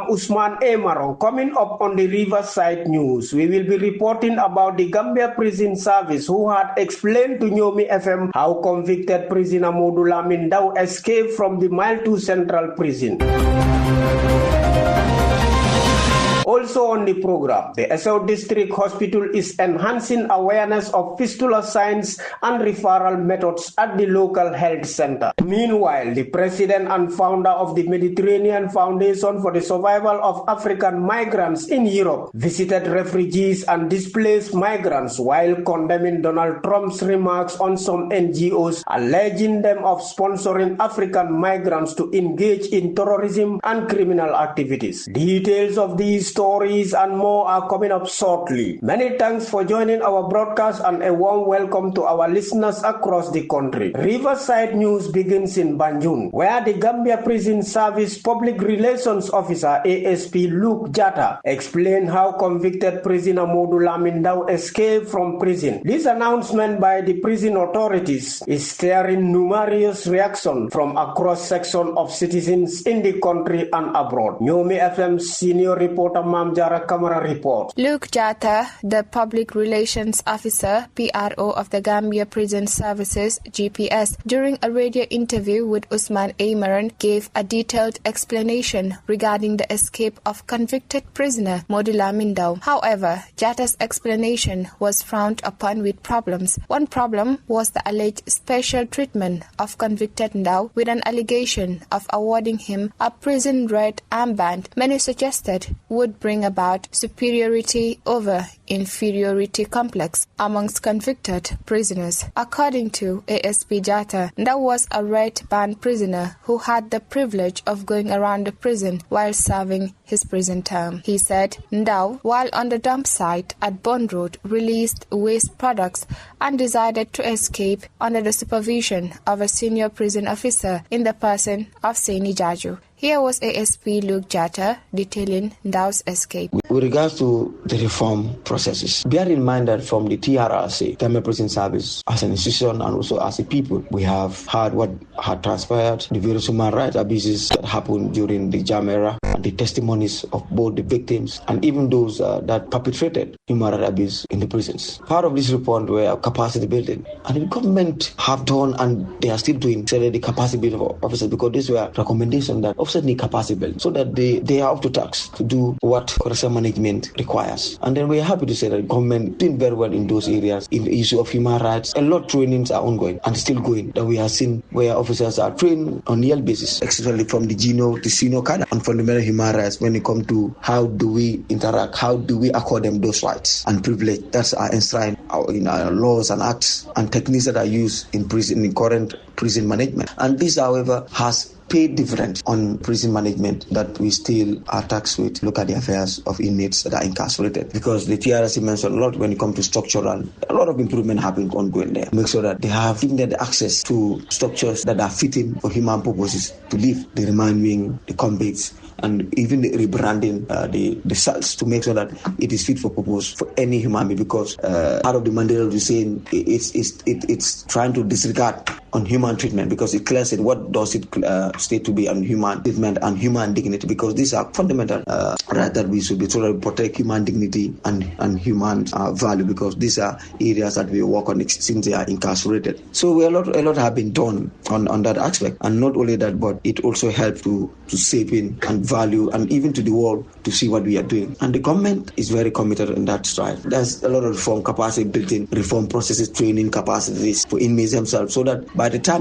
am Usman Emarong. Coming up on the Riverside News, we will be reporting about the Gambia Prison Service who had explained to Nyomi FM how convicted prisoner Modu Lamin Daw escaped from the Mile 2 Central Prison. Also on the program, the Esau District Hospital is enhancing awareness of fistula signs and referral methods at the local health center. Meanwhile, the president and founder of the Mediterranean Foundation for the Survival of African Migrants in Europe visited refugees and displaced migrants while condemning Donald Trump's remarks on some NGOs, alleging them of sponsoring African migrants to engage in terrorism and criminal activities. Details of these stories and more are coming up shortly. Many thanks for joining our broadcast and a warm welcome to our listeners across the country. Riverside News begins in Banjul, where the Gambia Prison Service Public Relations Officer ASP Luke Jatta explained how convicted prisoner Modu Lamin Daw escaped from prison. This announcement by the prison authorities is stirring numerous reactions from across sections of citizens in the country and abroad. Nyomi FM senior reporter Mamjara Kamara reports. Luke Jatta, the Public Relations Officer, PRO of the Gambia Prison Services, GPS, during a radio interview with Usman Emarong, gave a detailed explanation regarding the escape of convicted prisoner Modu Lamin Daw. However, Jatta's explanation was frowned upon with problems. One problem was the alleged special treatment of convicted Daw with an allegation of awarding him a prison red armband many suggested would bring about superiority over inferiority complex amongst convicted prisoners. According to ASP Jatta, Daw was a red band prisoner who had the privilege of going around the prison while serving his prison term. He said Daw, while on the dump site at Bond Road, released waste products and decided to escape under the supervision of a senior prison officer in the person of Seni Jaju. Here was ASP Luke Jatta detailing Daw's escape. With regards to the reform processes, bear in mind that from the TRRC, Gambia Prison Service, as an institution and also as a people, we have heard what had transpired, the various human rights abuses that happened during the JAM era, and the testimonies of both the victims and even those that perpetrated human rights abuse in the prisons. Part of this report were capacity building, and the government have done and they are still doing the capacity building of officers, because these were recommendations that officers need capacity building so that they are up to task to do what correctional management requires. And then we are happy to say that the government doing very well in those areas. In the issue of human rights, a lot of trainings are ongoing and still going. That we have seen where officers are trained on yearly basis, especially from the junior to senior cadre on fundamental human rights when it comes to how do we interact, how do we accord them those rights and privilege that's enshrined in our laws and acts and techniques that are used in prison, in current prison management. And this, however, has paid different on prison management that we still are taxed with. Look at the affairs of inmates that are incarcerated, because the TRC mentioned a lot when it comes to structural, a lot of improvement happening ongoing there. Make sure that they have given them the access to structures that are fitting for human purposes to live. The remand wing, the convicts, and even the rebranding the cells to make sure that it is fit for purpose for any human being, because part of the mandate of the saying it's trying to disregard on human treatment, because it clears it what does it state to be on human treatment and human dignity, because these are fundamental rights that we should be trying to protect human dignity and human value, because these are areas that we work on since they are incarcerated. So a lot have been done on that aspect, and not only that, but it also helps to save in and value and even to the world to see what we are doing. And the government is very committed in that stride. There's a lot of reform, capacity building, reform processes, training capacities for inmates themselves, so that by the time